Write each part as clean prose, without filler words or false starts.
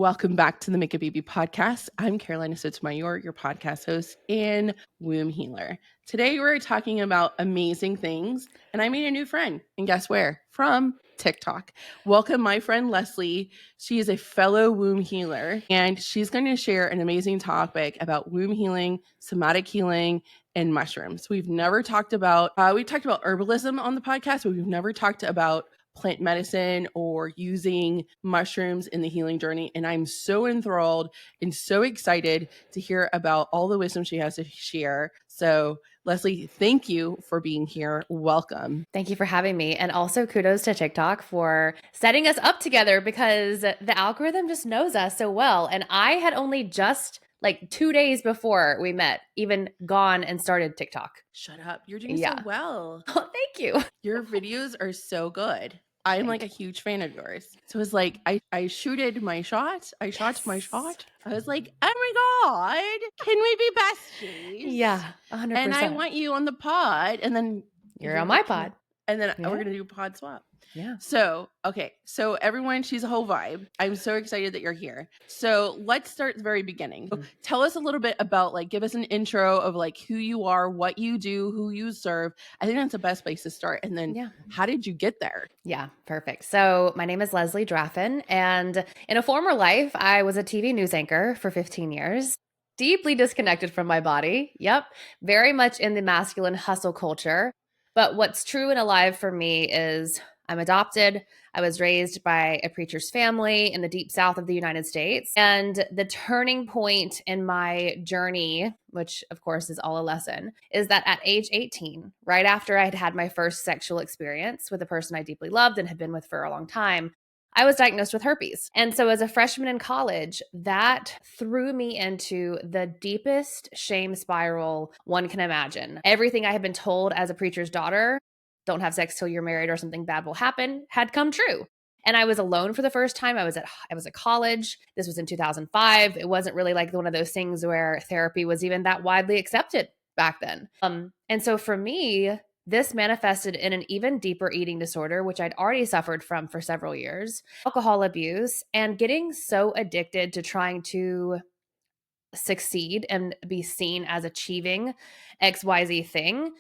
Welcome back to the Make a Baby podcast. I'm Carolina Sotomayor, your podcast host and womb healer. Today we're talking about amazing things, and I made a new friend. And guess where? From TikTok. Welcome my friend Leslie. She is a fellow womb healer, and she's going to share an amazing topic about womb healing, somatic healing, and mushrooms. We've talked about herbalism on the podcast, but we've never talked about plant medicine or using mushrooms in the healing journey. And I'm so enthralled and so excited to hear about all the wisdom she has to share. So Leslie, thank you for being here. Welcome. Thank you for having me. And also kudos to TikTok for setting us up together because the algorithm just knows us so well. And I had only just like 2 days before we met, even gone and started TikTok. Shut up. You're doing so well. Oh, thank you. Your videos are so good. I'm like a huge fan of yours. So it was like, I shooted my shot. I shot my shot. I was like, oh my God, can we be besties? Yeah, 100%. And I want you on the pod. And then you're on my pod. And then we're going to do pod swap. Yeah. So, okay. So everyone, she's a whole vibe. I'm so excited that you're here. So let's start at the very beginning. Tell us a little bit about give us an intro of who you are, what you do, who you serve. I think that's the best place to start. And then how did you get there? Yeah, perfect. So my name is Leslie Draffin. And in a former life, I was a TV news anchor for 15 years. Deeply disconnected from my body. Yep. Very much in the masculine hustle culture. But what's true and alive for me is I'm adopted. I was raised by a preacher's family in the deep south of the United States. And the turning point in my journey, which of course is all a lesson, is that at age 18, right after I had had my first sexual experience with a person I deeply loved and had been with for a long time, I was diagnosed with herpes. And so as a freshman in college, that threw me into the deepest shame spiral one can imagine. Everything I had been told as a preacher's daughter, don't have sex till you're married or something bad will happen, had come true. And I was alone for the first time. I was at college. This was in 2005. It wasn't really like one of those things where therapy was even that widely accepted back then. And so for me, this manifested in an even deeper eating disorder, which I'd already suffered from for several years, alcohol abuse, and getting so addicted to trying to succeed and be seen as achieving XYZ thing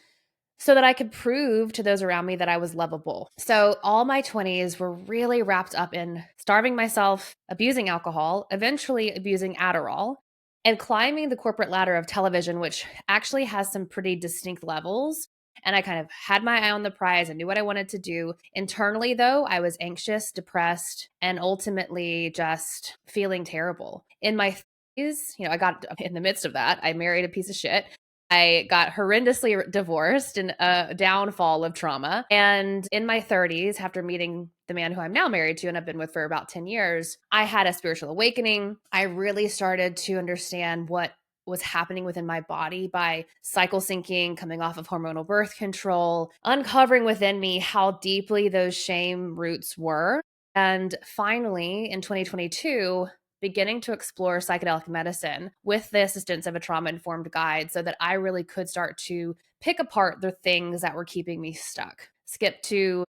so that I could prove to those around me that I was lovable. So all my 20s were really wrapped up in starving myself, abusing alcohol, eventually abusing Adderall, and climbing the corporate ladder of television, which actually has some pretty distinct levels. And I kind of had my eye on the prize. I knew what I wanted to do. Internally, though, I was anxious, depressed, and ultimately just feeling terrible. In my 30s, I got in the midst of that. I married a piece of shit. I got horrendously divorced in a downfall of trauma. And in my 30s, after meeting the man who I'm now married to and I've been with for about 10 years, I had a spiritual awakening. I really started to understand what was happening within my body by cycle syncing, coming off of hormonal birth control, uncovering within me how deeply those shame roots were. And finally, in 2022, beginning to explore psychedelic medicine with the assistance of a trauma-informed guide so that I really could start to pick apart the things that were keeping me stuck. Skip to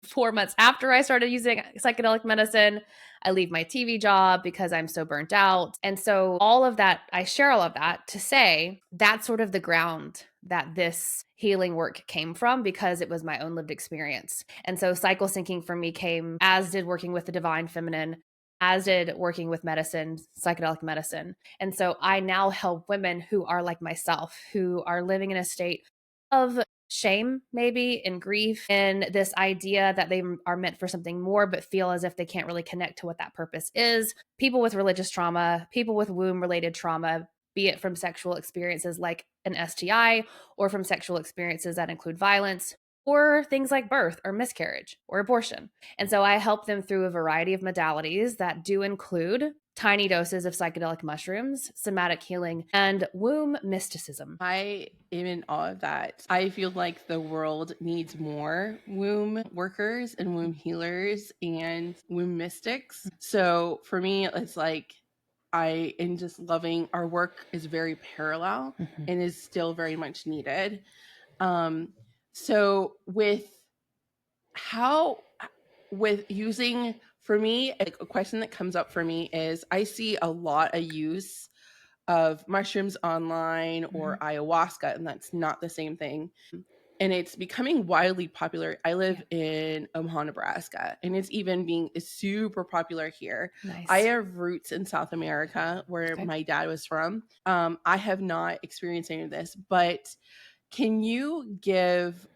4 months after I started using psychedelic medicine, I leave my TV job because I'm so burnt out. And so all of that, I share all of that to say that's sort of the ground that this healing work came from because it was my own lived experience. And so cycle syncing for me came, as did working with the divine feminine, as did working with medicine, psychedelic medicine. And so I now help women who are like myself, who are living in a state of shame, maybe, and grief, and this idea that they are meant for something more, but feel as if they can't really connect to what that purpose is. People with religious trauma, people with womb-related trauma, be it from sexual experiences like an STI or from sexual experiences that include violence, or things like birth or miscarriage or abortion. And so I help them through a variety of modalities that do include tiny doses of psychedelic mushrooms, somatic healing, and womb mysticism. I am in awe of that. I feel like the world needs more womb workers and womb healers and womb mystics. So for me, it's like I am just loving our work is very parallel and is still very much needed. So with using For me, a question that comes up for me is I see a lot of use of mushrooms online or Mhm. ayahuasca, and that's not the same thing. And it's becoming widely popular. I Yeah. live in Omaha, Nebraska, and it's even being super popular here. I Nice. have roots in South America where Okay. my dad was from. I have not experienced any of this, but can you give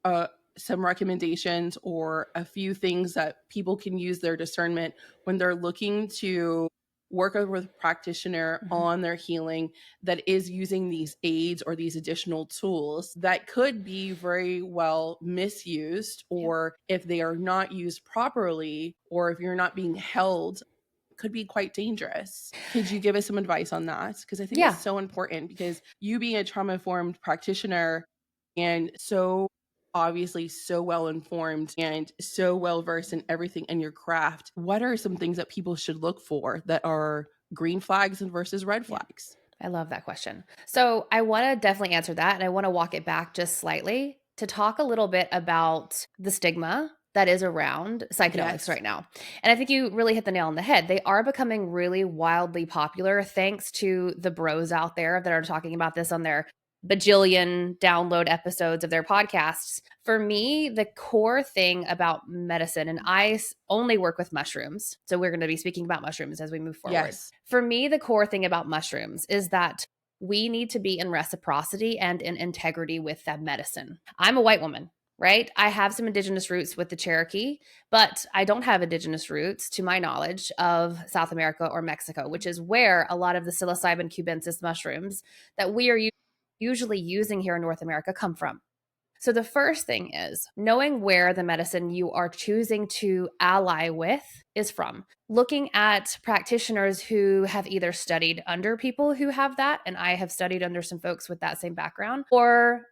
uh, some recommendations or a few things that people can use their discernment when they're looking to work with a practitioner Mhm. on their healing that is using these aids or these additional tools that could be very well misused, Yeah. or if they are not used properly, or if you're not being held, could be quite dangerous. Could you give us some advice on that? Because I think Yeah. it's so important, because you being a trauma informed practitioner and so obviously so well informed and so well versed in everything in your craft, what are some things that people should look for that are green flags and versus red Yeah. flags? I love that question. So I want to definitely answer that. And I want to walk it back just slightly to talk a little bit about the stigma that is around psychedelics Yes. right now. And I think you really hit the nail on the head. They are becoming really wildly popular thanks to the bros out there that are talking about this on their bajillion download episodes of their podcasts. For me, the core thing about medicine, and only work with mushrooms. So we're going to be speaking about mushrooms as we move forward. Yes. For me, the core thing about mushrooms is that we need to be in reciprocity and in integrity with that medicine. I'm a white woman, right? I have some indigenous roots with the Cherokee, but I don't have indigenous roots, to my knowledge, of South America or Mexico, which is where a lot of the psilocybin cubensis mushrooms that we are usually using here in North America come from. So the first thing is knowing where the medicine you are choosing to ally with is from. Looking at practitioners who have either studied under people who have that, and I have studied under some folks with that same background, or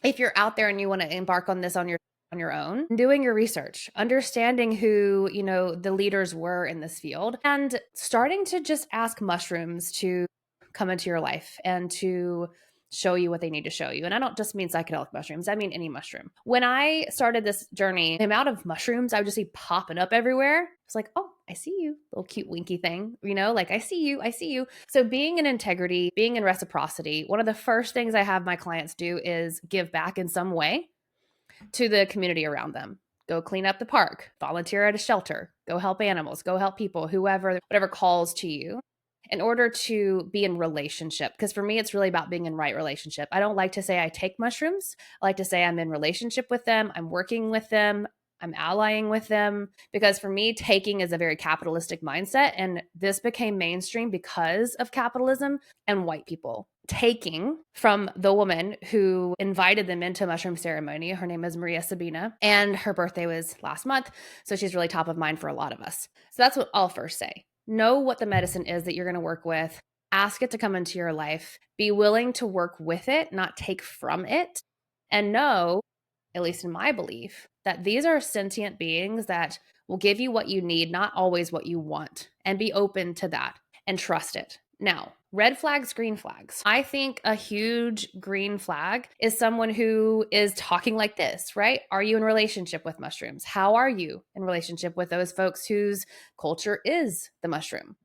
if you're out there and you want to embark on this on your own, doing your research, understanding who, the leaders were in this field, and starting to just ask mushrooms to come into your life and to show you what they need to show you. And I don't just mean psychedelic mushrooms, I mean any mushroom. When I started this journey, the amount of mushrooms I would just see popping up everywhere, it's like, oh, I see you, little cute winky thing, like I see you, I see you. So being in integrity, being in reciprocity, one of the first things I have my clients do is give back in some way to the community around them. Go clean up the park, volunteer at a shelter, go help animals, go help people, whoever, whatever calls to you, in order to be in relationship. Because for me, it's really about being in right relationship. I don't like to say I take mushrooms. I like to say I'm in relationship with them, I'm working with them, I'm allying with them, because for me, taking is a very capitalistic mindset. And this became mainstream because of capitalism and white people taking from the woman who invited them into mushroom ceremony. Her name is Maria Sabina, and her birthday was last month. So she's really top of mind for a lot of us. So that's what I'll first say. Know what the medicine is that you're going to work with. Ask it to come into your life. Be willing to work with it, not take from it. And know, at least in my belief, that these are sentient beings that will give you what you need, not always what you want. And be open to that and trust it. Now, red flags, green flags. I think a huge green flag is someone who is talking like this, right? Are you in relationship with mushrooms? How are you in relationship with those folks whose culture is the mushroom?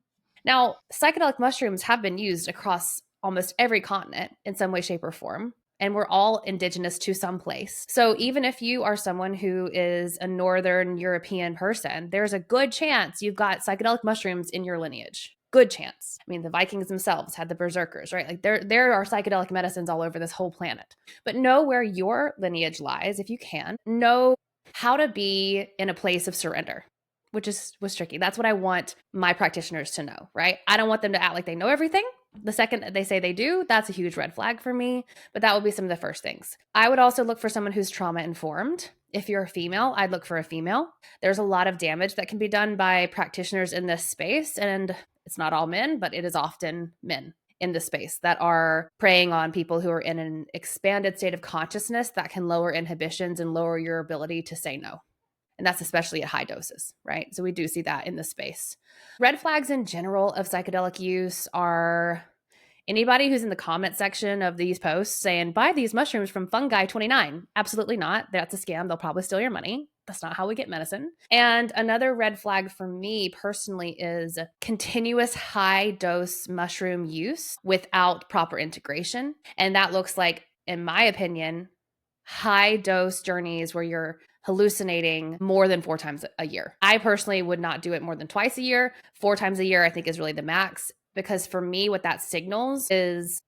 Now, psychedelic mushrooms have been used across almost every continent in some way, shape, or form. And we're all indigenous to some place. So even if you are someone who is a Northern European person, there's a good chance you've got psychedelic mushrooms in your lineage. Good chance. I mean, the Vikings themselves had the berserkers, right? Like there are psychedelic medicines all over this whole planet. But know where your lineage lies if you can. Know how to be in a place of surrender, which was tricky. That's what I want my practitioners to know, right? I don't want them to act like they know everything. The second that they say they do, that's a huge red flag for me. But that would be some of the first things. I would also look for someone who's trauma informed. If you're a female, I'd look for a female. There's a lot of damage that can be done by practitioners in this space. And it's not all men, but it is often men in the space that are preying on people who are in an expanded state of consciousness that can lower inhibitions and lower your ability to say no. And that's especially at high doses, right? So we do see that in the space. Red flags in general of psychedelic use are anybody who's in the comment section of these posts saying, buy these mushrooms from Fungi 29. Absolutely not. That's a scam. They'll probably steal your money. That's not how we get medicine. And another red flag for me personally is continuous high dose mushroom use without proper integration. And that looks like, in my opinion, high dose journeys where you're hallucinating more than 4 times a year. I personally would not do it more than twice a year. 4 times a year, I think, is really the max. Because for me, what that signals is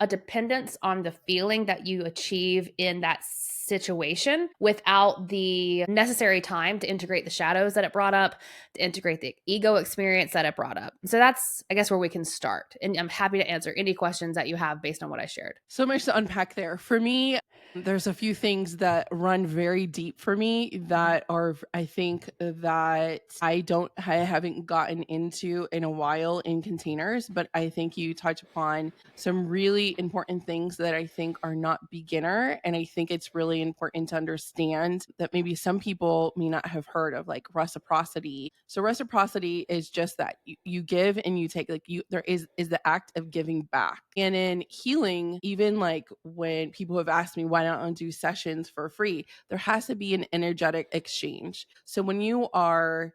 a dependence on the feeling that you achieve in that situation without the necessary time to integrate the shadows that it brought up, to integrate the ego experience that it brought up. So that's, I guess, where we can start. And I'm happy to answer any questions that you have based on what I shared. So much to unpack there. For me, there's a few things that run very deep for me that are, I think, that I haven't gotten into in a while in containers, but I think you touch upon some really important things that I think are not beginner. And I think it's really important to understand that maybe some people may not have heard of, like reciprocity. So reciprocity is just that you give and you take, like there is the act of giving back. And in healing, even like when people have asked me, why don't I do sessions for free? There has to be an energetic exchange. So when you are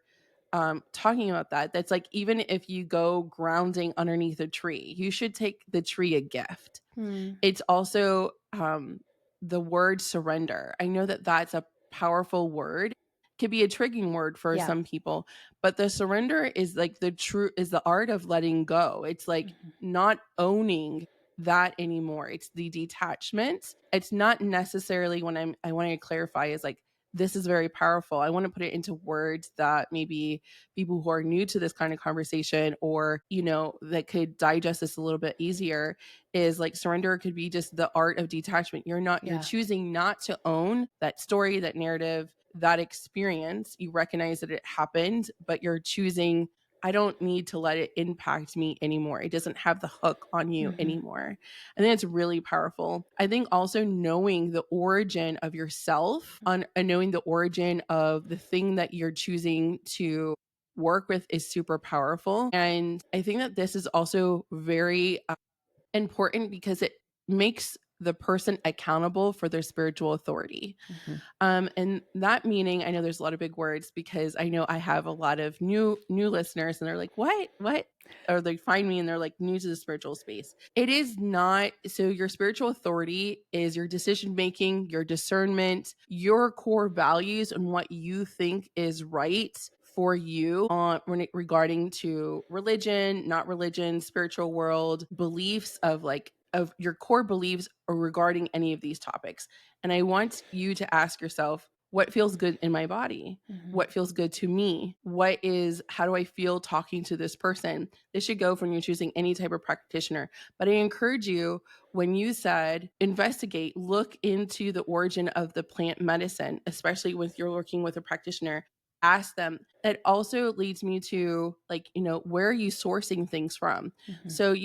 talking about that, that's like, even if you go grounding underneath a tree, you should take the tree a gift. It's also the word surrender. I know that that's a powerful word. It could be a triggering word for some people, but the surrender is like is the art of letting go. It's like not owning that anymore. It's the detachment. It's not necessarily, I want to clarify, is like, this is very powerful. I want to put it into words that maybe people who are new to this kind of conversation, or, that could digest this a little bit easier, is like surrender could be just the art of detachment. You're choosing not to own that story, that narrative, that experience. You recognize that it happened, but you're choosing, I don't need to let it impact me anymore. It doesn't have the hook on you anymore. I think it's really powerful. I think also knowing the origin of yourself and knowing the origin of the thing that you're choosing to work with is super powerful. And I think that this is also very important because it makes the person accountable for their spiritual authority. And that meaning, I know there's a lot of big words because I know I have a lot of new listeners, and they're like, what? Or they find me and they're like new to the spiritual space. It is not. So your spiritual authority is your decision making, your discernment, your core values, and what you think is right for you regarding to religion, not religion, spiritual world, beliefs of your core beliefs regarding any of these topics. And I want you to ask yourself, what feels good in my body? What feels good to me? How do I feel talking to this person? This should go when you're choosing any type of practitioner. But I encourage you, when you said investigate, look into the origin of the plant medicine, especially when you're working with a practitioner. Ask them. That also leads me to, like, where are you sourcing things from? So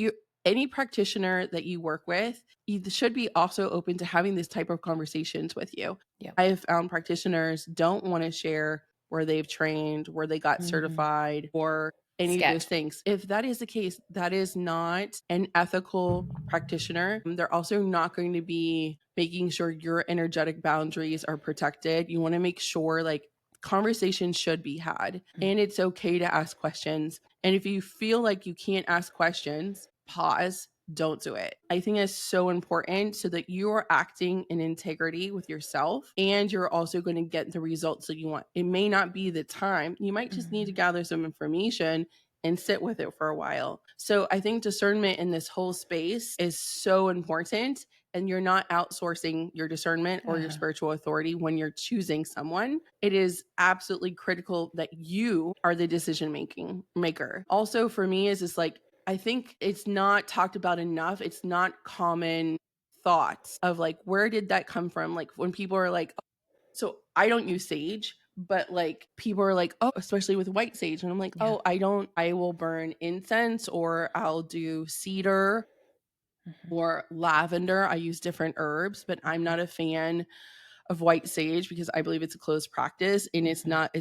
any practitioner that you work with, you should be also open to having this type of conversations with you. I have found practitioners don't want to share where they've trained, where they got certified, or any of those things. If that is the case, that is not an ethical practitioner. They're also not going to be making sure your energetic boundaries are protected. You want to make sure, like, conversations should be had, and it's okay to ask questions. And if you feel like you can't ask questions, pause. Don't do it. I think it's so important so that you are acting in integrity with yourself, and you're also going to get the results that you want. It may not be the time. You might just need to gather some information and sit with it for a while. So I think discernment in this whole space is so important. And you're not outsourcing your discernment or your spiritual authority when you're choosing someone. It is absolutely critical that you are the decision maker. Also, for me, is just like, I think it's not talked about enough. It's not common thoughts of, like, where did that come from? Like, when people are like, oh, so I don't use sage, but like people are like, oh, especially with white sage. And I'm like, oh, I will burn incense, or I'll do cedar or lavender. I use different herbs, but I'm not a fan of white sage because I believe it's a closed practice, and it's not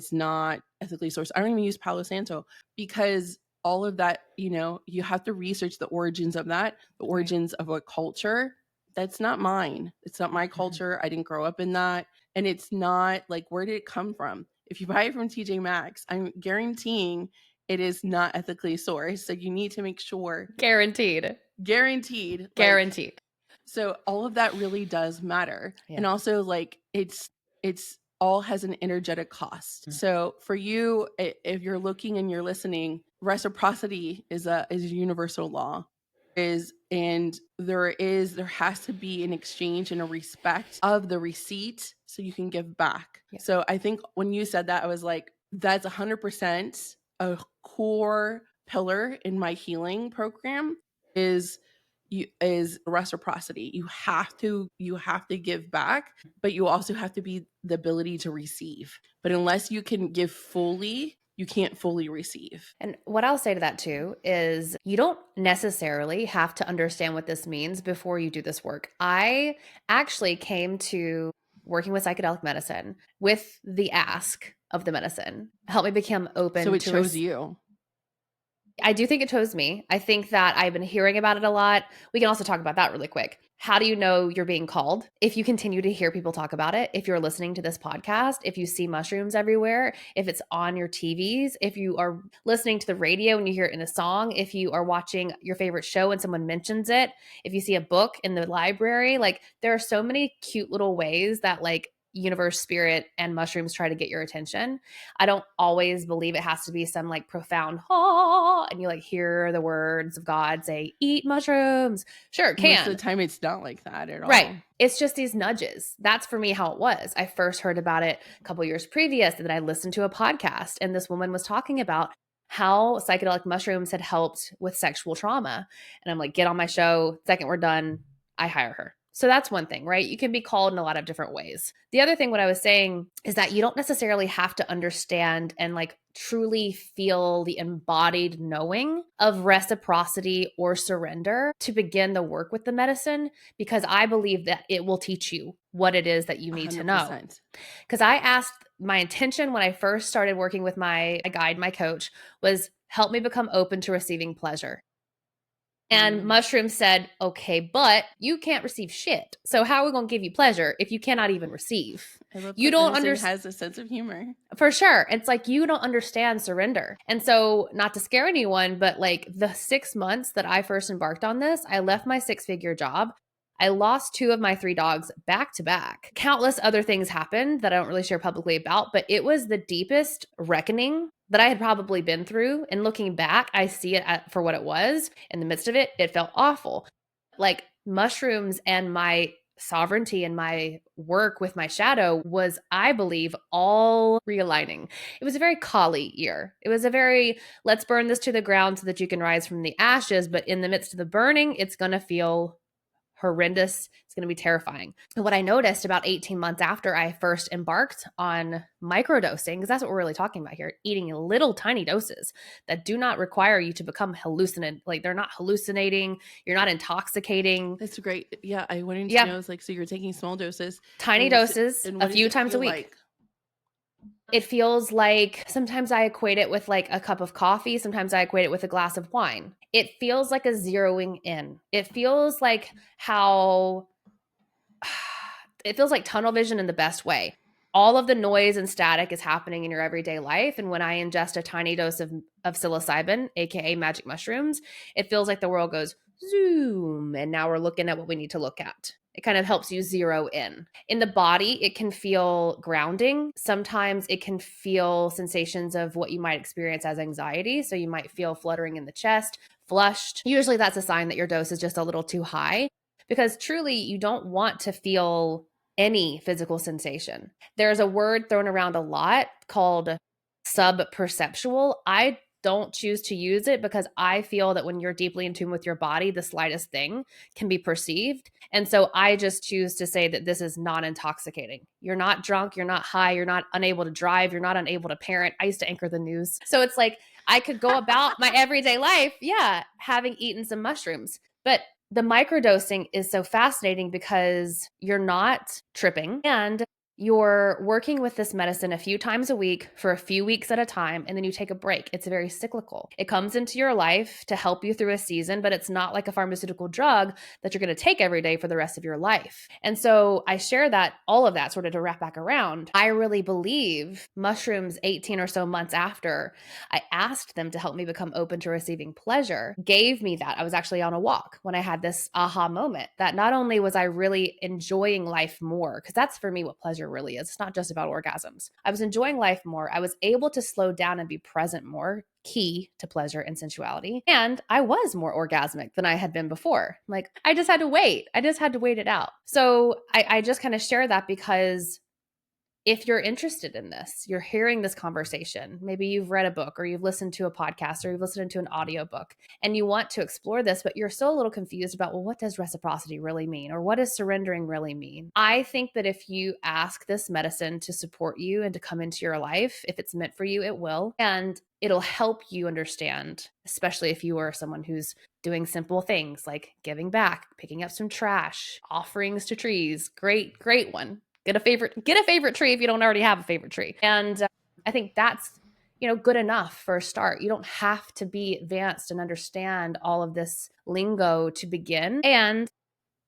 ethically sourced. I don't even use Palo Santo because all of that, you have to research the origins of that, the origins of a culture. That's not mine. It's not my culture. I didn't grow up in that. And it's not like, where did it come from? If you buy it from TJ Maxx, I'm guaranteeing it is not ethically sourced. So you need to make sure, Guaranteed. like, Guaranteed. so all of that really does matter. Yeah. And also, like, it's all has an energetic cost. So for you, if you're looking and you're listening, reciprocity is a universal law. And there has to be an exchange and a respect of the receipt so you can give back. Yeah. So I think when you said that, I was like, that's 100% a core pillar in my healing program is reciprocity. You have to give back, but you also have to be the ability to receive. But unless you can give fully, you can't fully receive. And what I'll say to that too is you don't necessarily have to understand what this means before you do this work. I actually came to working with psychedelic medicine with the ask of the medicine. Help me become open So it to chose you. I do think it chose me. I think that I've been hearing about it a lot. We can also talk about that really quick. How do you know you're being called? If you continue to hear people talk about it, if you're listening to this podcast, if you see mushrooms everywhere, if it's on your TVs, if you are listening to the radio and you hear it in a song, if you are watching your favorite show and someone mentions it, if you see a book in the library, like there are so many cute little ways that like universe, spirit, and mushrooms try to get your attention. I don't always believe it has to be some like profound and you like hear the words of God say, eat mushrooms. Sure, it can. Most of the time it's not like that at all. Right. It's just these nudges. That's for me how it was. I first heard about it a couple years previous, and then I listened to a podcast, and this woman was talking about how psychedelic mushrooms had helped with sexual trauma. And I'm like, get on my show. Second we're done, I hire her. So that's one thing, right? You can be called in a lot of different ways. The other thing, what I was saying is that you don't necessarily have to understand and like truly feel the embodied knowing of reciprocity or surrender to begin the work with the medicine, because I believe that it will teach you what it is that you need to know. 100%. Because I asked, my intention when I first started working with my guide, my coach, was help me become open to receiving pleasure. And Mushroom said, okay, but you can't receive shit. So how are we going to give you pleasure if you cannot even receive? You don't understand. Has a sense of humor. For sure. It's like you don't understand surrender. And so not to scare anyone, but like the 6 months that I first embarked on this, I left my 6-figure job. I lost 2 of my 3 dogs back to back. Countless other things happened that I don't really share publicly about, but it was the deepest reckoning that I had probably been through. And looking back, I see it for what it was. In the midst of it, it felt awful. Like mushrooms and my sovereignty and my work with my shadow was, I believe, all realigning. It was a very Kali year. It was a very, let's burn this to the ground so that you can rise from the ashes. But in the midst of the burning, it's going to feel horrendous. It's going to be terrifying. And what I noticed about 18 months after I first embarked on microdosing, because that's what we're really talking about here, eating little tiny doses that do not require you to become hallucinant. Like they're not hallucinating. You're not intoxicating. That's great. Yeah. I wanted to know, like, so you're taking small doses. Tiny doses a few times a week. Like? It feels like sometimes I equate it with like a cup of coffee. Sometimes I equate it with a glass of wine. It feels like a zeroing in. It feels like it feels like tunnel vision in the best way. All of the noise and static is happening in your everyday life. And when I ingest a tiny dose of psilocybin, AKA magic mushrooms, it feels like the world goes zoom. And now we're looking at what we need to look at. It kind of helps you zero in. In the body, it can feel grounding. Sometimes it can feel sensations of what you might experience as anxiety. So you might feel fluttering in the chest, flushed. Usually that's a sign that your dose is just a little too high, because truly you don't want to feel any physical sensation. There's a word thrown around a lot called subperceptual. I don't choose to use it because I feel that when you're deeply in tune with your body, the slightest thing can be perceived. And so I just choose to say that this is not intoxicating. You're not drunk, you're not high, you're not unable to drive, you're not unable to parent. I used to anchor the news. So it's like I could go about my everyday life, having eaten some mushrooms. But the microdosing is so fascinating because you're not tripping and you're working with this medicine a few times a week for a few weeks at a time, and then you take a break. It's very cyclical. It comes into your life to help you through a season, but it's not like a pharmaceutical drug that you're going to take every day for the rest of your life. And so I share that, all of that sort of to wrap back around. I really believe mushrooms 18 or so months after I asked them to help me become open to receiving pleasure, gave me that. I was actually on a walk when I had this aha moment that not only was I really enjoying life more, because that's for me what pleasure really is. It's not just about orgasms. I was enjoying life more. I was able to slow down and be present more, key to pleasure and sensuality. And I was more orgasmic than I had been before. Like, I just had to wait. I just had to wait it out. So I just kind of share that because if you're interested in this, you're hearing this conversation, maybe you've read a book or you've listened to a podcast or you've listened to an audiobook and you want to explore this, but you're still a little confused about, well, what does reciprocity really mean? Or what does surrendering really mean? I think that if you ask this medicine to support you and to come into your life, if it's meant for you, it will. And it'll help you understand, especially if you are someone who's doing simple things like giving back, picking up some trash, offerings to trees. Great, great one. Get a favorite tree if you don't already have a favorite tree. And I think that's, good enough for a start. You don't have to be advanced and understand all of this lingo to begin. And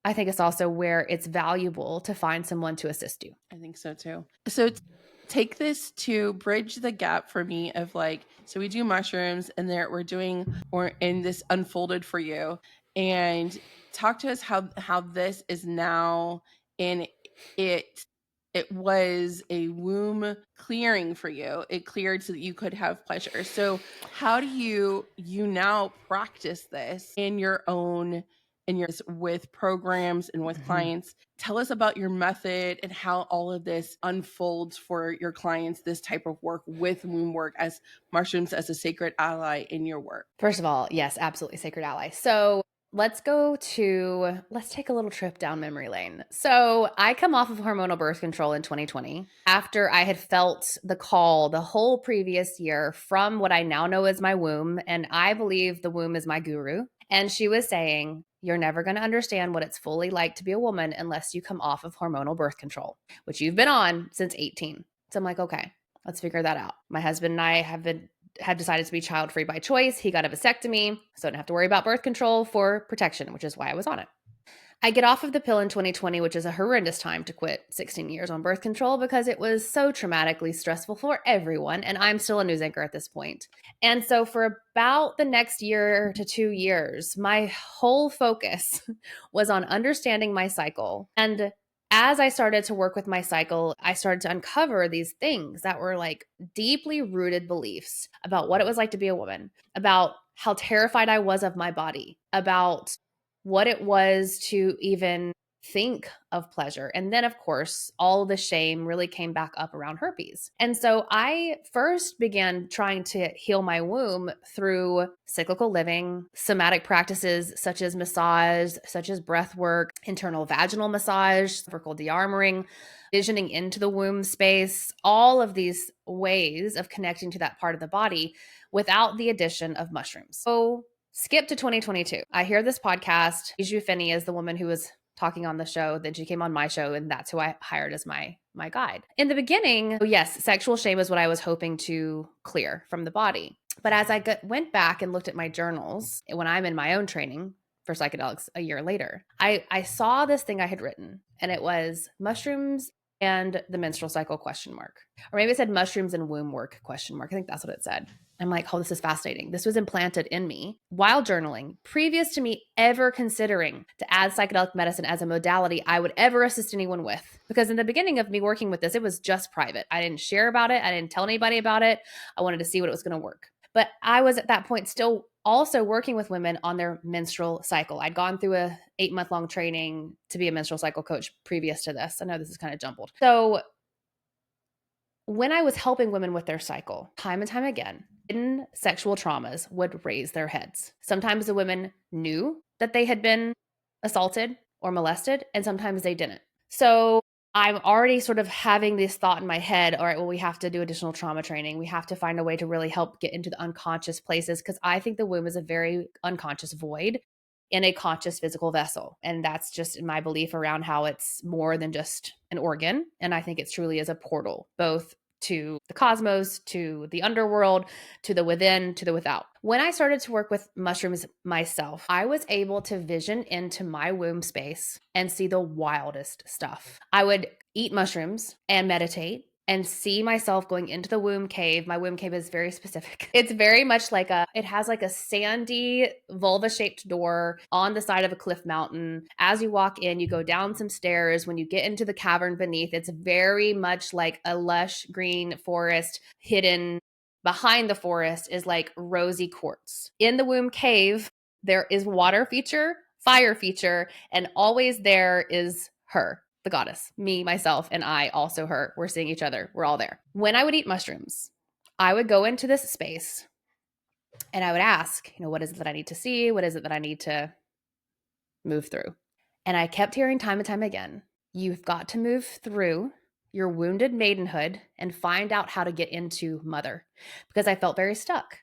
I think it's also where it's valuable to find someone to assist you. I think so too. So take this to bridge the gap for me of so we do mushrooms and we're doing, and this unfolded for you, and talk to us how this is now in it was a womb clearing for you. It cleared so that you could have pleasure. So how do you now practice this in your own with programs and with clients? Tell us about your method and how all of this unfolds for your clients, this type of work with womb work as mushrooms as a sacred ally in your work. First of all, yes, absolutely sacred ally. So let's take a little trip down memory lane. So I come off of hormonal birth control in 2020 after I had felt the call the whole previous year from what I now know as my womb. And I believe the womb is my guru. And she was saying, you're never going to understand what it's fully like to be a woman unless you come off of hormonal birth control, which you've been on since 18. So I'm like, okay, let's figure that out. My husband and I had decided to be child-free by choice. He got a vasectomy, so I didn't have to worry about birth control for protection, which is why I was on it. I get off of the pill in 2020, which is a horrendous time to quit 16 years on birth control because it was so traumatically stressful for everyone. And I'm still a news anchor at this point. And so for about the next year to 2 years, my whole focus was on understanding my cycle. And as I started to work with my cycle, I started to uncover these things that were like deeply rooted beliefs about what it was like to be a woman, about how terrified I was of my body, about what it was to even think of pleasure. And then, of course, all the shame really came back up around herpes. And so I first began trying to heal my womb through cyclical living, somatic practices such as massage, such as breath work, internal vaginal massage, cervical de-armoring, visioning into the womb space, all of these ways of connecting to that part of the body without the addition of mushrooms. So skip to 2022. I hear this podcast. Bijou Finney is the woman who was talking on the show. Then she came on my show, and that's who I hired as my guide. In the beginning, yes, sexual shame is what I was hoping to clear from the body. But as I went back and looked at my journals, when I'm in my own training for psychedelics a year later, I saw this thing I had written, and it was mushrooms and the menstrual cycle ? Or maybe it said mushrooms and womb work ? I think that's what it said. I'm like, oh, this is fascinating. This was implanted in me while journaling, previous to me ever considering to add psychedelic medicine as a modality I would ever assist anyone with. Because in the beginning of me working with this, it was just private. I didn't share about it. I didn't tell anybody about it. I wanted to see what it was going to work. But I was at that point still also working with women on their menstrual cycle. I'd gone through a 8-month-long training to be a menstrual cycle coach previous to this. I know this is kind of jumbled. So when I was helping women with their cycle, time and time again, hidden sexual traumas would raise their heads. Sometimes the women knew that they had been assaulted or molested, and sometimes they didn't. So I'm already sort of having this thought in my head, all right, well, we have to do additional trauma training. We have to find a way to really help get into the unconscious places, because I think the womb is a very unconscious void. in a conscious physical vessel. And that's just my belief around how it's more than just an organ. And I think it truly is a portal, both to the cosmos, to the underworld, to the within, to the without. When I started to work with mushrooms myself, I was able to vision into my womb space and see the wildest stuff. I would eat mushrooms and meditate and see myself going into the womb cave. My womb cave is very specific. It's very much like it has like a sandy vulva shaped door on the side of a cliff mountain. As you walk in, you go down some stairs. When you get into the cavern beneath, it's very much like a lush green forest. Hidden behind the forest is like rosy quartz. In the womb cave, there is water feature, fire feature, and always there is her, the goddess, me, myself, and I, also her. We're seeing each other. We're all there. When I would eat mushrooms, I would go into this space and I would ask, what is it that I need to see? What is it that I need to move through? And I kept hearing time and time again, you've got to move through your wounded maidenhood and find out how to get into mother, because I felt very stuck.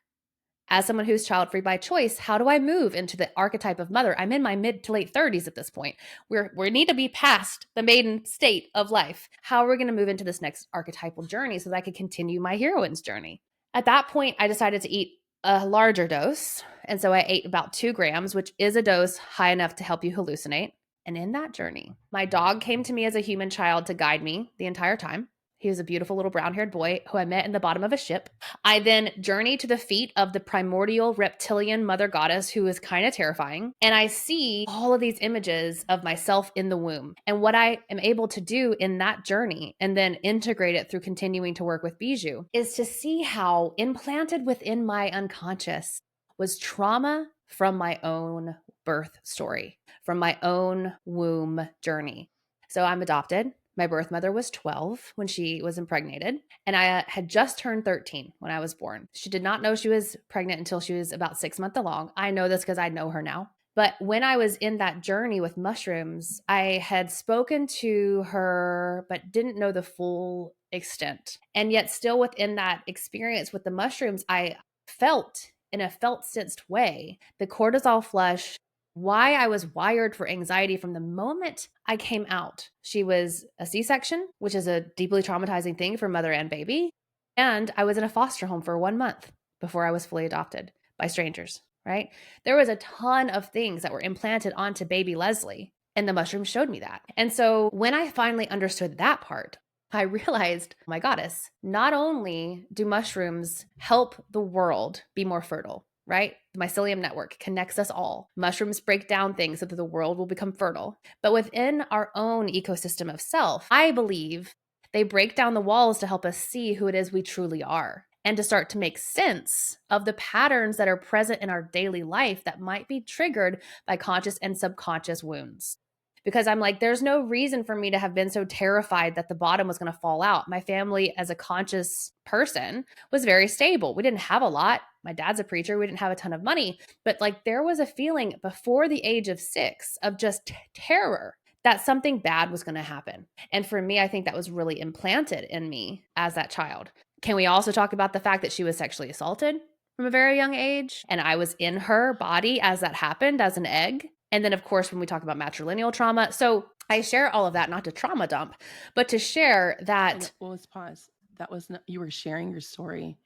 As someone who's child-free by choice, how do I move into the archetype of mother? I'm in my mid to late 30s at this point. We need to be past the maiden state of life. How are we going to move into this next archetypal journey so that I could continue my heroine's journey? At that point, I decided to eat a larger dose. And so I ate about 2 grams, which is a dose high enough to help you hallucinate. And in that journey, my dog came to me as a human child to guide me the entire time. He was a beautiful little brown-haired boy who I met in the bottom of a ship. I then journeyed to the feet of the primordial reptilian mother goddess, who is kind of terrifying. And I see all of these images of myself in the womb. And what I am able to do in that journey, and then integrate it through continuing to work with Bijou, is to see how implanted within my unconscious was trauma from my own birth story, from my own womb journey. So I'm adopted. My birth mother was 12 when she was impregnated, and I had just turned 13 when I was born. She did not know she was pregnant until she was about 6 months along. I know this because I know her now. But when I was in that journey with mushrooms, I had spoken to her, but didn't know the full extent. And yet still within that experience with the mushrooms, I felt in a felt sensed way the cortisol flush, why I was wired for anxiety from the moment I came out. She was a C-section, which is a deeply traumatizing thing for mother and baby. And I was in a foster home for 1 month before I was fully adopted by strangers, right? There was a ton of things that were implanted onto baby Leslie, and the mushrooms showed me that. And so when I finally understood that part, I realized, my goddess, not only do mushrooms help the world be more fertile, right? The mycelium network connects us all. Mushrooms break down things so that the world will become fertile. But within our own ecosystem of self, I believe they break down the walls to help us see who it is we truly are, and to start to make sense of the patterns that are present in our daily life that might be triggered by conscious and subconscious wounds. Because I'm like, there's no reason for me to have been so terrified that the bottom was going to fall out. My family, as a conscious person, was very stable. We didn't have a lot. My dad's a preacher. We didn't have a ton of money. But like, there was a feeling before the age of 6 of just terror that something bad was going to happen. And for me, I think that was really implanted in me as that child. Can we also talk about the fact that she was sexually assaulted from a very young age? And I was in her body as that happened, as an egg. And then, of course, when we talk about matrilineal trauma. So I share all of that, not to trauma dump, but to share that. Well, let's pause. That was not, you were sharing your story.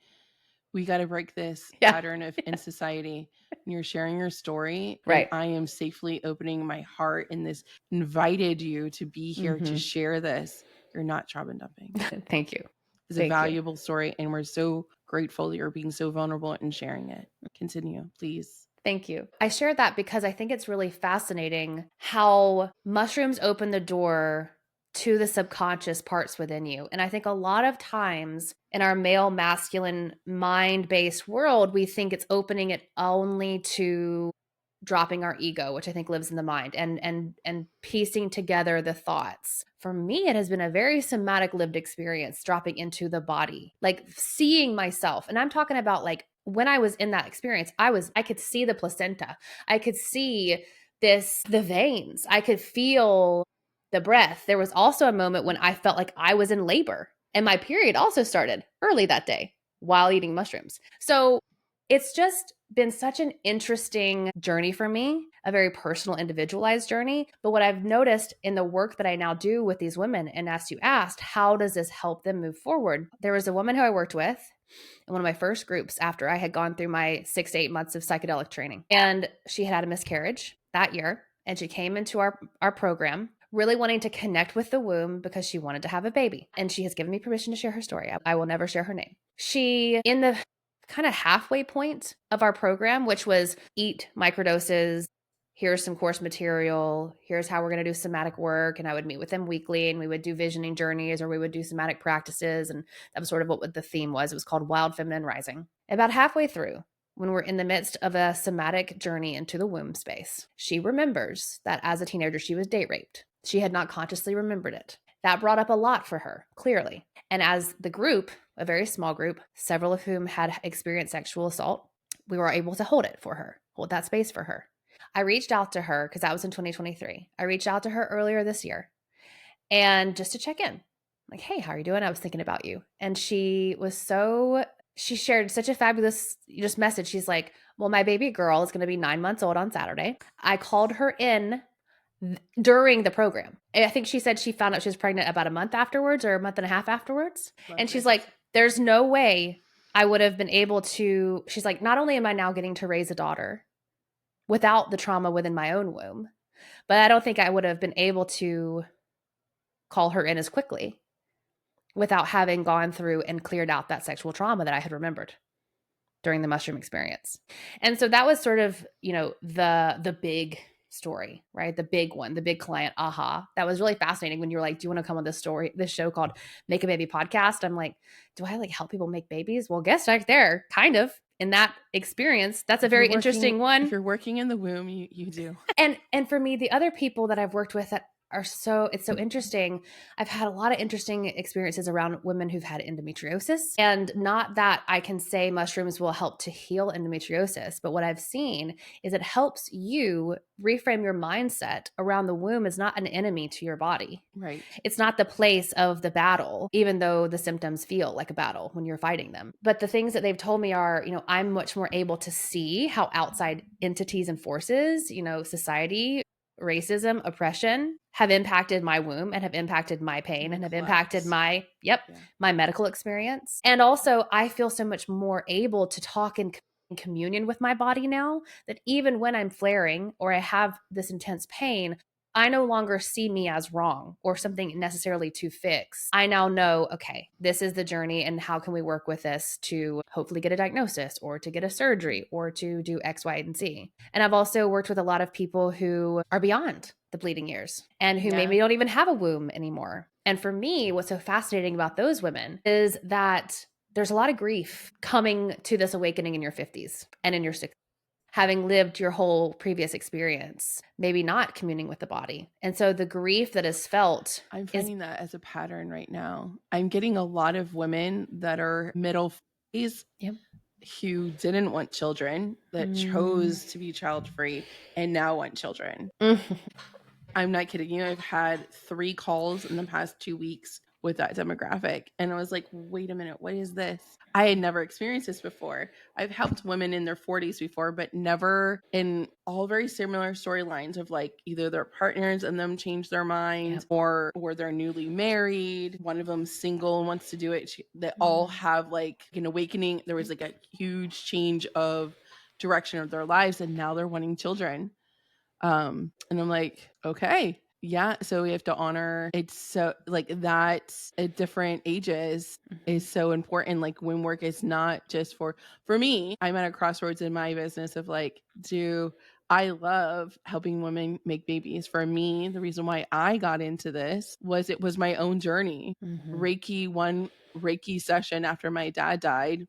We got to break this Yeah. pattern of in society. You're sharing your story. Right. And I am safely opening my heart in this, invited you to be here to share this. You're not trauma dumping. Thank you. It's a valuable story. And we're so grateful that you're being so vulnerable and sharing it. Continue, please. Thank you. I share that because I think it's really fascinating how mushrooms open the door to the subconscious parts within you. And I think a lot of times in our male masculine mind-based world, we think it's opening it only to dropping our ego, which I think lives in the mind, and piecing together the thoughts. For me, it has been a very somatic lived experience dropping into the body, like seeing myself. And I'm talking about like when I was in that experience, I could see the placenta. I could see the veins. I could feel the breath. There was also a moment when I felt like I was in labor, and my period also started early that day while eating mushrooms. So it's just been such an interesting journey for me, a very personal, individualized journey. But what I've noticed in the work that I now do with these women, and as you asked, how does this help them move forward? There was a woman who I worked with in one of my first groups after I had gone through my 6 to 8 months of psychedelic training. And she had a miscarriage that year. And she came into our program really wanting to connect with the womb because she wanted to have a baby. And she has given me permission to share her story. I will never share her name. She, in the kind of halfway point of our program, which was eat microdoses, here's some course material, here's how we're going to do somatic work. And I would meet with them weekly and we would do visioning journeys or we would do somatic practices. And that was sort of what the theme was. It was called Wild Feminine Rising. About halfway through, when we're in the midst of a somatic journey into the womb space, she remembers that as a teenager, she was date raped. She had not consciously remembered it. That brought up a lot for her, clearly. And as the group, a very small group, several of whom had experienced sexual assault, we were able to hold it for her, hold that space for her. I reached out to her because that was in 2023. I reached out to her earlier this year and just to check in, like, hey, how are you doing? I was thinking about you. And she shared such a fabulous just message. She's like, well, my baby girl is going to be 9 months old on Saturday. I called her in during the program. I think she said she found out she was pregnant about a month afterwards or a month and a half afterwards. And she's like, there's no way I would have been able to. She's like, not only am I now getting to raise a daughter without the trauma within my own womb, but I don't think I would have been able to call her in as quickly without having gone through and cleared out that sexual trauma that I had remembered during the mushroom experience. And so that was sort of, the big story, right? The big one, the big client, aha. That was really fascinating when you were like, do you want to come on this show called Make a Baby Podcast? I'm like, do I help people make babies? Well, guess right there, kind of in that experience. That's a very interesting one. If you're working in the womb, you do. And for me, the other people that I've worked with that it's so interesting. I've had a lot of interesting experiences around women who've had endometriosis, and not that I can say mushrooms will help to heal endometriosis, but what I've seen is it helps you reframe your mindset around the womb as not an enemy to your body. Right. It's not the place of the battle, even though the symptoms feel like a battle when you're fighting them. But the things that they've told me are, I'm much more able to see how outside entities and forces, society, racism, oppression have impacted my womb and have impacted my pain and have impacted my medical experience. And also I feel so much more able to talk in communion with my body now that even when I'm flaring or I have this intense pain, I no longer see me as wrong or something necessarily to fix. I now know, okay, this is the journey and how can we work with this to hopefully get a diagnosis or to get a surgery or to do X, Y, and Z. And I've also worked with a lot of people who are beyond the bleeding years and who maybe don't even have a womb anymore. And for me, what's so fascinating about those women is that there's a lot of grief coming to this awakening in your 50s and in your 60s. Having lived your whole previous experience, maybe not communing with the body. And so the grief that is felt. I'm finding that as a pattern right now. I'm getting a lot of women that are middle 40s who didn't want children, that chose to be child-free and now want children. I'm not kidding you. I've had 3 calls in the past 2 weeks with that demographic. And I was like, wait a minute, what is this? I had never experienced this before. I've helped women in their 40s before, but never in all very similar storylines of like either their partners and them change their minds or they're newly married. One of them single and wants to do it. They all have like an awakening. There was like a huge change of direction of their lives and now they're wanting children. And I'm like, okay. Yeah, so we have to honor it's so like that at different ages is so important. Like when work is not just for me, I'm at a crossroads in my business of like, do I love helping women make babies. For me, the reason why I got into this was it was my own journey. One Reiki session after my dad died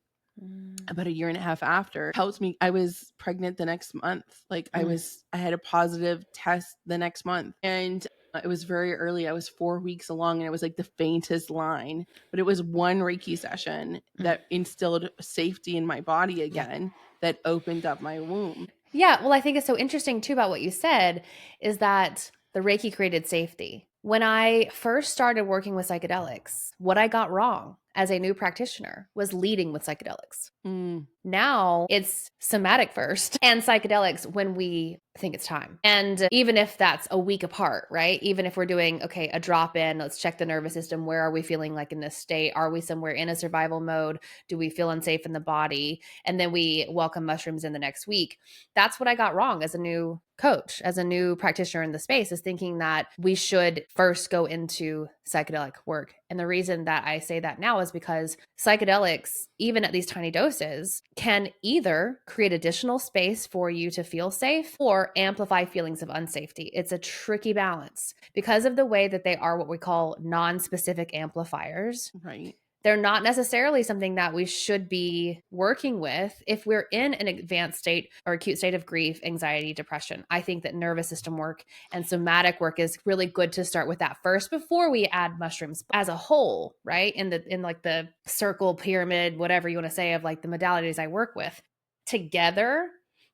about 1.5 years after helped me. I was pregnant the next month. Like I had a positive test the next month and it was very early. I was 4 weeks along and it was like the faintest line, but it was one Reiki session that instilled safety in my body again that opened up my womb. Yeah. Well, I think it's so interesting too about what you said is that the Reiki created safety. When I first started working with psychedelics, what I got wrong as a new practitioner was leading with psychedelics. Mm, Now it's somatic first and psychedelics when we think it's time. And even if that's a week apart, right? Even if we're doing, okay, a drop in, let's check the nervous system. Where are we feeling like in this state? Are we somewhere in a survival mode? Do we feel unsafe in the body? And then we welcome mushrooms in the next week. That's what I got wrong as a new coach, as a new practitioner in the space, is thinking that we should first go into psychedelic work. And the reason that I say that now is because psychedelics, even at these tiny doses, can either create additional space for you to feel safe or amplify feelings of unsafety. It's a tricky balance because of the way that they are what we call non-specific amplifiers. right. They're not necessarily something that we should be working with if we're in an advanced state or acute state of grief, anxiety, depression. I think that nervous system work and somatic work is really good to start with that first before we add mushrooms as a whole, right? In like the circle, pyramid, whatever you want to say, of like the modalities I work with. Together,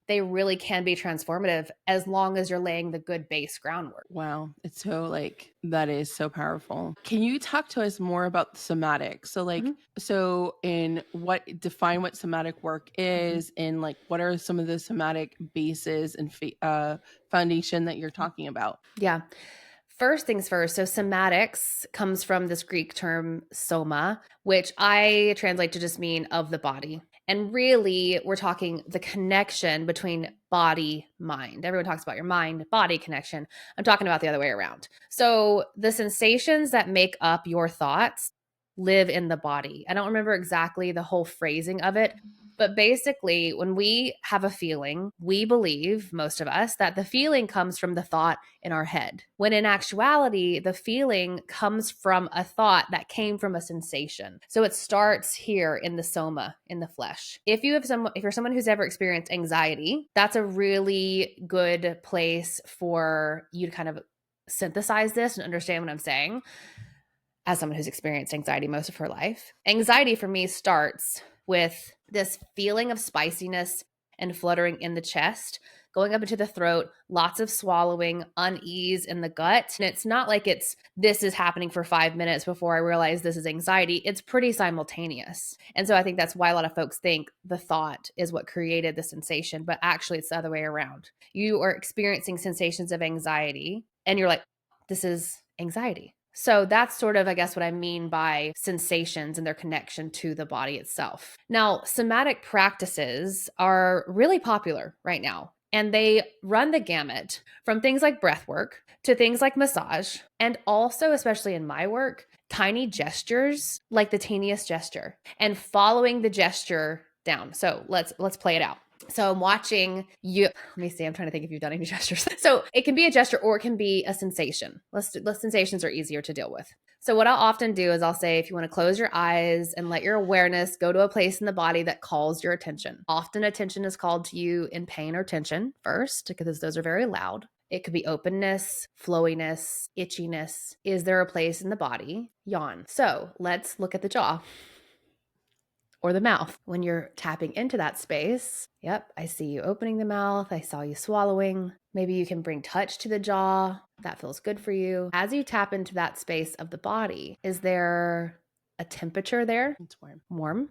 they really can be transformative as long as you're laying the good base groundwork. Wow. It's so like, that is so powerful. Can you talk to us more about somatic? So like, Mhm. so define what somatic work is, and like, what are some of the somatic bases and foundation that you're talking about? Yeah. First things first. So somatics comes from this Greek term soma, which I translate to just mean of the body. And really, we're talking the connection between body, mind. Everyone talks about your mind, body connection. I'm talking about the other way around. So the sensations that make up your thoughts live in the body. I don't remember exactly the whole phrasing of it, but basically, when we have a feeling, we believe, most of us, that the feeling comes from the thought in our head. When in actuality, the feeling comes from a thought that came from a sensation. So it starts here in the soma, in the flesh. If you're someone who's ever experienced anxiety, that's a really good place for you to kind of synthesize this and understand what I'm saying. As someone who's experienced anxiety most of her life, anxiety for me starts with this feeling of spiciness and fluttering in the chest, going up into the throat, lots of swallowing, unease in the gut. And it's not like this is happening for 5 minutes before I realize this is anxiety. It's pretty simultaneous. And so I think that's why a lot of folks think the thought is what created the sensation, but actually it's the other way around. You are experiencing sensations of anxiety and you're like, this is anxiety. So that's sort of, I guess, what I mean by sensations and their connection to the body itself. Now, somatic practices are really popular right now, and they run the gamut from things like breath work to things like massage, and also, especially in my work, tiny gestures like the teeniest gesture and following the gesture down. So let's play it out. So I'm watching you. Let me see. I'm trying to think if you've done any gestures. So it can be a gesture or it can be a sensation. Less sensations are easier to deal with. So what I'll often do is I'll say, if you want to close your eyes and let your awareness go to a place in the body that calls your attention. Often attention is called to you in pain or tension first, because those are very loud. It could be openness, flowiness, itchiness. Is there a place in the body? Yawn. So let's look at the jaw or the mouth. When you're tapping into that space, yep, I see you opening the mouth. I saw you swallowing. Maybe you can bring touch to the jaw. That feels good for you. As you tap into that space of the body, is there a temperature there? It's warm. Warm.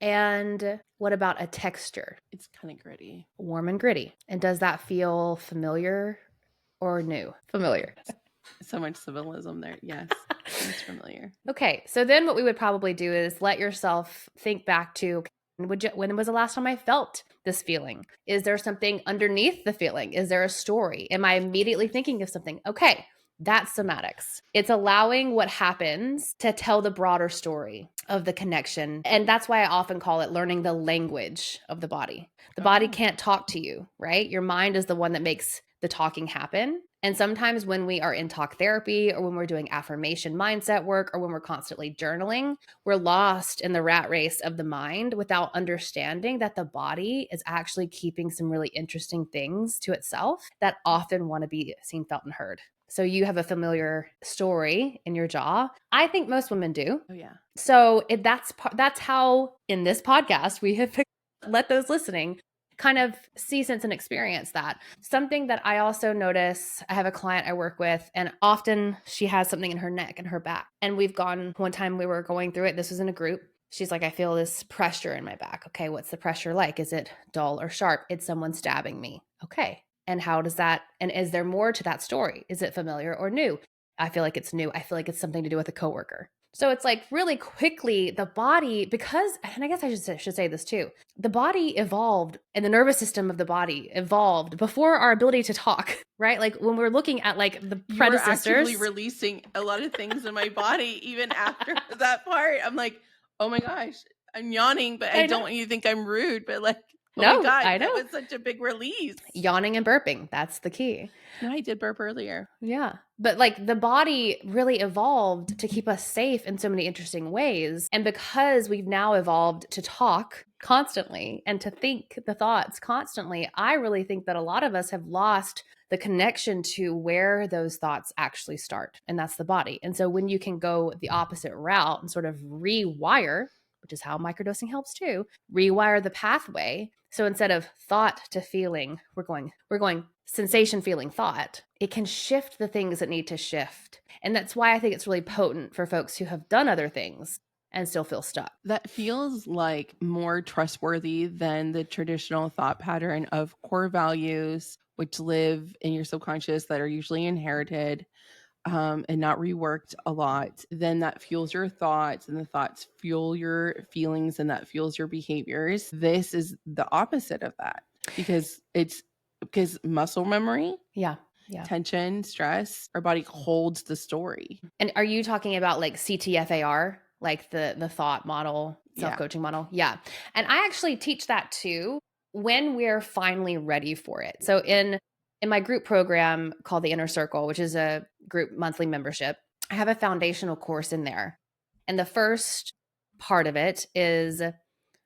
And what about a texture? It's kind of gritty. Warm and gritty. And does that feel familiar or new? Familiar. So much symbolism there. Yes. It's familiar. Okay, so then what we would probably do is let yourself think back to, when was the last time I felt this feeling? Is there something underneath the feeling? Is there a story? Am I immediately thinking of something? Okay, that's somatics. It's allowing what happens to tell the broader story of the connection. And that's why I often call it learning the language of the body. The body can't talk to you, right? Your mind is the one that makes the talking happen. And sometimes when we are in talk therapy or when we're doing affirmation mindset work or when we're constantly journaling, we're lost in the rat race of the mind without understanding that the body is actually keeping some really interesting things to itself that often want to be seen, felt, and heard. So you have a familiar story in your jaw. I think most women do. Oh, yeah. So that's how in this podcast we have let those listening kind of see, sense, and experience that. Something that I also notice, I have a client I work with, and often she has something in her neck and her back. And we've gone, one time we were going through it, this was in a group. She's like, I feel this pressure in my back. Okay, what's the pressure like? Is it dull or sharp? It's someone stabbing me. Okay. And how does that, and is there more to that story? Is it familiar or new? I feel like it's new. I feel like it's something to do with a coworker. So it's like really quickly the body, because, and I guess I should say this too, the body evolved and the nervous system of the body evolved before our ability to talk, right? Like when we're looking at like the You were predecessors. actively releasing a lot of things in my body even after that part. I'm like, oh my gosh, I'm yawning, but I don't want you to think I'm rude, but like, oh my No, God, I that know. was such a big release. Yawning and burping, that's the key. No, I did burp earlier. Yeah. But like the body really evolved to keep us safe in so many interesting ways. And because we've now evolved to talk constantly and to think the thoughts constantly, I really think that a lot of us have lost the connection to where those thoughts actually start. And that's the body. And so when you can go the opposite route and sort of rewire, which is how microdosing helps too, rewire the pathway. So instead of thought to feeling, we're going sensation, feeling, thought. It can shift the things that need to shift. And that's why I think it's really potent for folks who have done other things and still feel stuck. That feels like more trustworthy than the traditional thought pattern of core values, which live in your subconscious that are usually inherited. And not reworked a lot, then that fuels your thoughts, and the thoughts fuel your feelings, and that fuels your behaviors. This is the opposite of that because muscle memory, tension, stress, our body holds the story. And are you talking about like CTFAR, like the thought model, self-coaching model? Yeah. And I actually teach that too when we're finally ready for it. So in my group program called the Inner Circle, which is a group monthly membership, I have a foundational course in there. And the first part of it is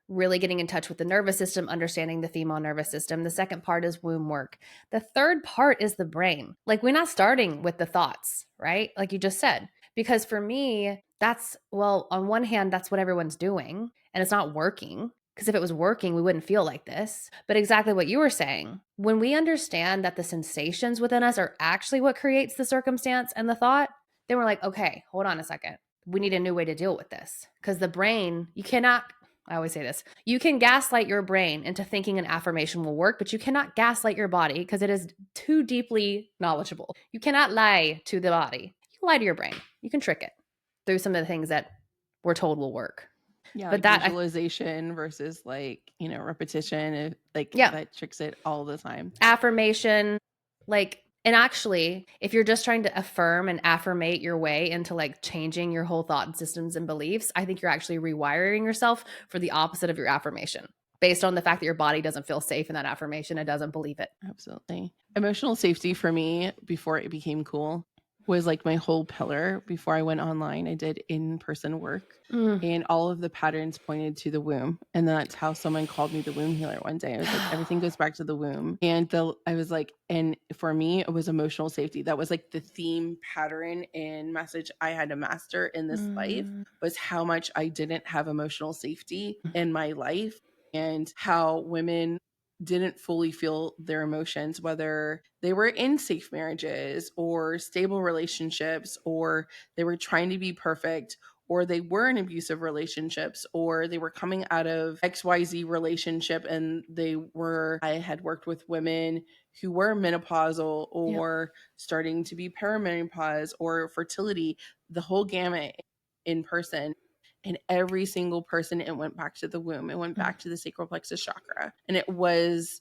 really getting in touch with the nervous system, understanding the female nervous system. The second part is womb work. The third part is the brain. Like we're not starting with the thoughts, right? Like you just said, because for me, that's, well, on one hand, that's what everyone's doing and it's not working. Because if it was working, we wouldn't feel like this. But exactly what you were saying, when we understand that the sensations within us are actually what creates the circumstance and the thought, then we're like, okay, hold on a second. We need a new way to deal with this. Because the brain, you cannot, I always say this, you can gaslight your brain into thinking an affirmation will work, but you cannot gaslight your body because it is too deeply knowledgeable. You cannot lie to the body. You can lie to your brain. You can trick it through some of the things that we're told will work. Yeah, but like that visualization versus like, repetition, that tricks it all the time. Affirmation, and actually, if you're just trying to affirm and affirmate your way into like changing your whole thought systems and beliefs, I think you're actually rewiring yourself for the opposite of your affirmation based on the fact that your body doesn't feel safe in that affirmation. It doesn't believe it. Absolutely. Emotional safety for me before it became cool was like my whole pillar. Before I went online, I did in-person work and all of the patterns pointed to the womb. And that's how someone called me the womb healer one day. I was like, everything goes back to the womb. And I was like, and for me, it was emotional safety. That was like the theme, pattern, and message I had to master in this life was how much I didn't have emotional safety in my life and how women didn't fully feel their emotions, whether they were in safe marriages or stable relationships, or they were trying to be perfect, or they were in abusive relationships, or they were coming out of XYZ relationship and I had worked with women who were menopausal or starting to be perimenopause or fertility, the whole gamut in person. And every single person, it went back to the womb. It went back to the sacral plexus chakra. And I was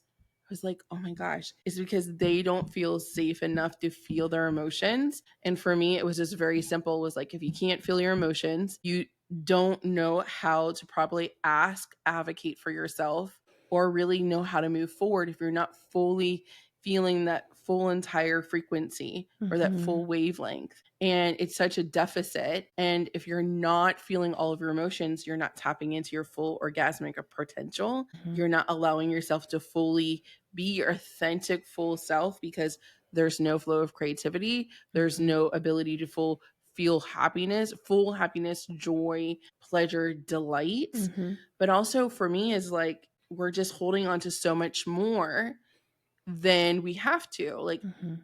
like, oh my gosh, it's because they don't feel safe enough to feel their emotions. And for me, it was just very simple. It was like, if you can't feel your emotions, you don't know how to properly advocate for yourself, or really know how to move forward if you're not fully feeling that full entire frequency or that full wavelength. And it's such a deficit. And if you're not feeling all of your emotions, you're not tapping into your full orgasmic potential. You're not allowing yourself to fully be your authentic full self, because there's no flow of creativity. There's no ability to feel full happiness, joy, pleasure, delight. But also for me is like, we're just holding on to so much more than we have to. Like,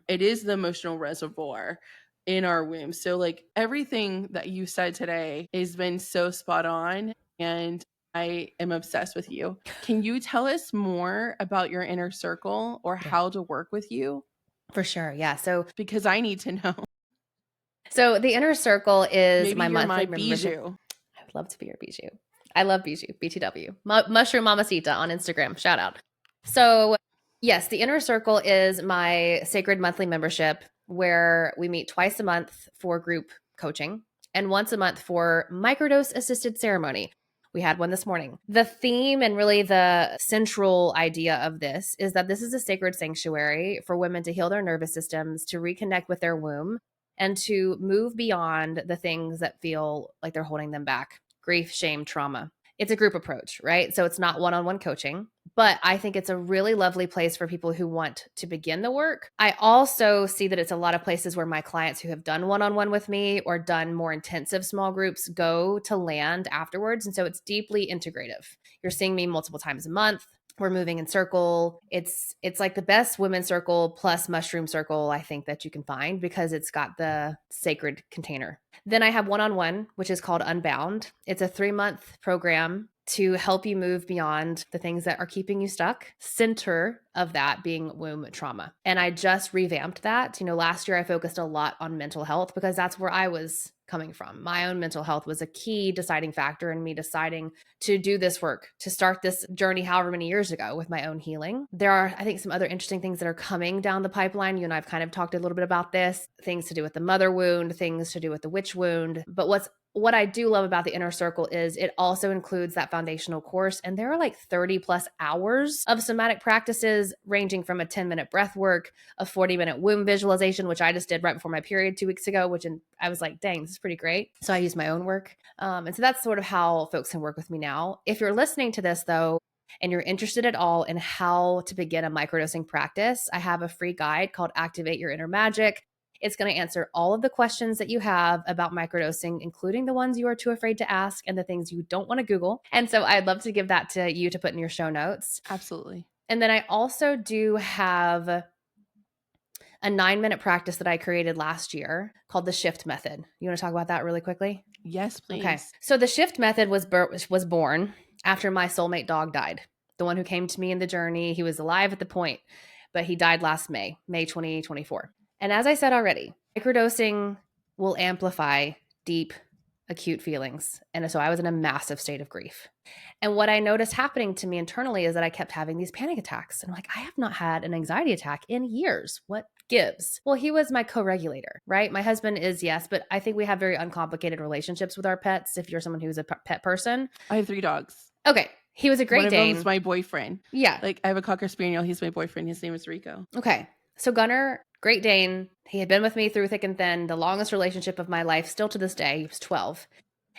it is the emotional reservoir in our womb. So like everything that you said today has been so spot on, and I am obsessed with you. Can you tell us more about your inner circle or Yeah. how to work with you? For sure. Yeah. So Because I need to know. the inner circle is Maybe my you're monthly my membership. bijou. I would love to be your bijou. I love bijou, BTW. Mushroom Mamacita on Instagram. Shout out. So, yes, the inner circle is my sacred monthly membership where we meet twice a month for group coaching and once a month for microdose assisted ceremony. We had one this morning. The theme and really the central idea of this is that this is a sacred sanctuary for women to heal their nervous systems, to reconnect with their womb, and to move beyond the things that feel like they're holding them back. Grief, shame, trauma. It's a group approach, right? So it's not one-on-one coaching, but I think it's a really lovely place for people who want to begin the work. I also see that it's a lot of places where my clients who have done one-on-one with me or done more intensive small groups go to land afterwards. And so it's deeply integrative. You're seeing me multiple times a month. We're moving in circle. It's like the best women's circle plus mushroom circle I think that you can find because it's got the sacred container. Then I have one-on-one, which is called Unbound. It's a 3-month program to help you move beyond the things that are keeping you stuck. Center of that being womb trauma. And I just revamped that. Last year I focused a lot on mental health because that's where I was coming from. My own mental health was a key deciding factor in me deciding to do this work, to start this journey however many years ago with my own healing. There are, I think, some other interesting things that are coming down the pipeline. You and I've kind of talked a little bit about this, things to do with the mother wound, things to do with the witch wound. But what I do love about the inner circle is it also includes that foundational course. And there are like 30 plus hours of somatic practices ranging from a 10-minute breath work, a 40-minute womb visualization, which I just did right before my period 2 weeks ago, I was like, dang, this is pretty great. So I use my own work. And so that's sort of how folks can work with me now. If you're listening to this though, and you're interested at all in how to begin a microdosing practice, I have a free guide called Activate Your Inner Magic. It's going to answer all of the questions that you have about microdosing, including the ones you are too afraid to ask and the things you don't want to Google. And so I'd love to give that to you to put in your show notes. Absolutely. And then I also do have a 9-minute practice that I created last year called the shift method. You want to talk about that really quickly? Yes, please. Okay. So the shift method was born after my soulmate dog died. The one who came to me in the journey. He was alive at the point, but he died last May 2024. And as I said already, microdosing will amplify deep, acute feelings. And so I was in a massive state of grief. And what I noticed happening to me internally is that I kept having these panic attacks. And I'm like, I have not had an anxiety attack in years. What gives? Well, he was my co-regulator, right? My husband is, yes, but I think we have very uncomplicated relationships with our pets. If you're someone who's a pet person. I have 3 dogs. Okay. He was a Great Dane. One of them is my boyfriend. Yeah. Like I have a Cocker Spaniel. He's my boyfriend. His name is Rico. Okay. So Gunner, Great Dane, he had been with me through thick and thin, the longest relationship of my life, still to this day. He was 12.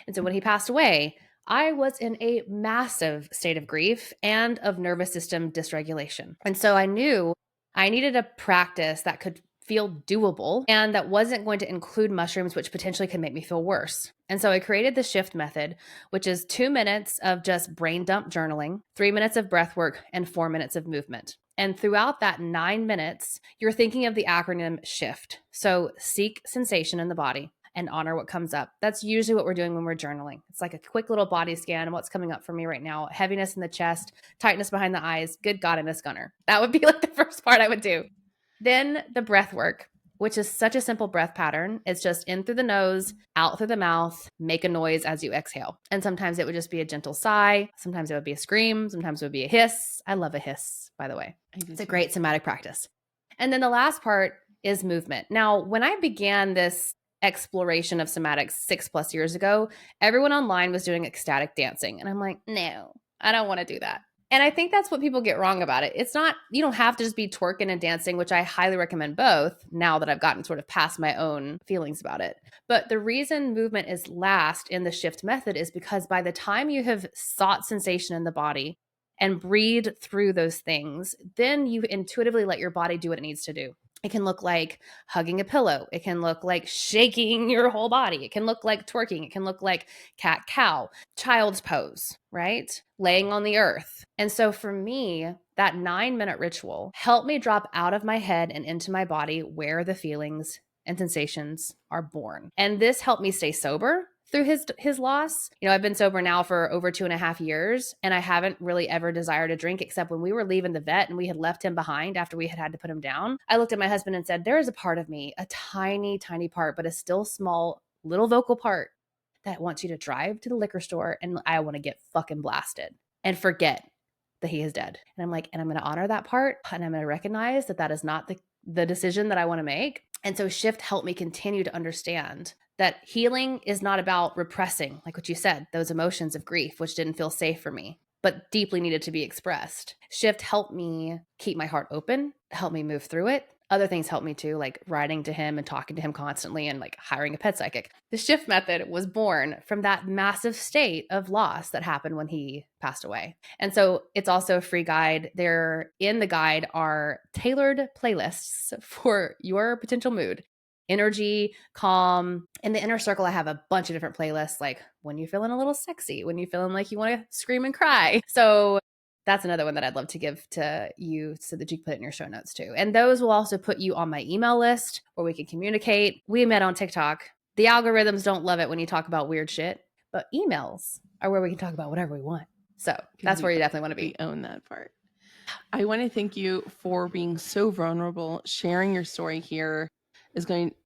And so when he passed away, I was in a massive state of grief and of nervous system dysregulation. And so I knew I needed a practice that could feel doable and that wasn't going to include mushrooms, which potentially could make me feel worse. And so I created the shift method, which is 2 minutes of just brain dump journaling, 3 minutes of breath work, and 4 minutes of movement. And throughout that 9 minutes, you're thinking of the acronym SHIFT. So seek sensation in the body and honor what comes up. That's usually what we're doing when we're journaling. It's like a quick little body scan of what's coming up for me right now. Heaviness in the chest, tightness behind the eyes. Good God, I miss Gunner. That would be like the first part I would do. Then the breath work, which is such a simple breath pattern. It's just in through the nose, out through the mouth, make a noise as you exhale. And sometimes it would just be a gentle sigh. Sometimes it would be a scream. Sometimes it would be a hiss. I love a hiss, by the way. It's a great somatic practice. And then the last part is movement. Now, when I began this exploration of somatics 6+ years ago, everyone online was doing ecstatic dancing. And I'm like, no, I don't want to do that. And I think that's what people get wrong about it. It's not, you don't have to just be twerking and dancing, which I highly recommend both now that I've gotten sort of past my own feelings about it. But the reason movement is last in the shift method is because by the time you have sought sensation in the body and breathe through those things, then you intuitively let your body do what it needs to do. It can look like hugging a pillow. It can look like shaking your whole body. It can look like twerking. It can look like cat cow, child's pose, right? Laying on the earth. And so for me, that 9-minute ritual helped me drop out of my head and into my body where the feelings and sensations are born. And this helped me stay sober through his loss. I've been sober now for over 2.5 years, and I haven't really ever desired a drink except when we were leaving the vet and we had left him behind after we had to put him down. I looked at my husband and said, there is a part of me, a tiny, tiny part, but a still small little vocal part that wants you to drive to the liquor store and I want to get fucking blasted and forget that he is dead. And I'm like, and I'm going to honor that part, and I'm going to recognize that that is not the decision that I want to make. And so Shift helped me continue to understand that healing is not about repressing, like what you said, those emotions of grief, which didn't feel safe for me, but deeply needed to be expressed. Shift helped me keep my heart open, helped me move through it. Other things helped me too, like writing to him and talking to him constantly and like hiring a pet psychic. The Shift method was born from that massive state of loss that happened when he passed away. And so it's also a free guide. There in the guide are tailored playlists for your potential mood. Energy, calm. In the inner circle, I have a bunch of different playlists, like when you're feeling a little sexy, when you're feeling like you want to scream and cry. So that's another one that I'd love to give to you so that you can put it in your show notes too. And those will also put you on my email list where we can communicate. We met on TikTok. The algorithms don't love it when you talk about weird shit, but emails are where we can talk about whatever we want. So that's where you definitely want to be. We own that part. I want to thank you for being so vulnerable, sharing your story here.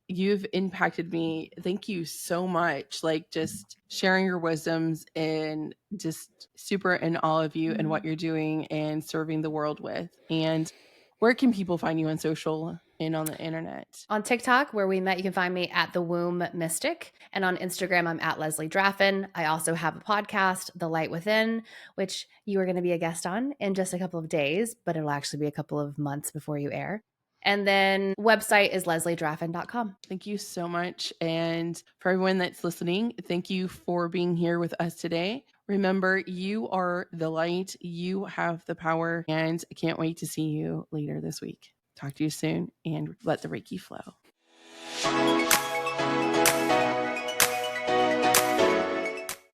You've impacted me. Thank you so much. Like just sharing your wisdoms and just super in awe of you and what you're doing and serving the world with. And where can people find you on social and on the internet? On TikTok, where we met, you can find me at The Womb Mystic. And on Instagram, I'm at Leslie Draffin. I also have a podcast, The Light Within, which you are going to be a guest on in just a couple of days, but it'll actually be a couple of months before you air. And then website is lesliedraffin.com. Thank you so much. And for everyone that's listening, thank you for being here with us today. Remember, you are the light. You have the power. And I can't wait to see you later this week. Talk to you soon and let the Reiki flow.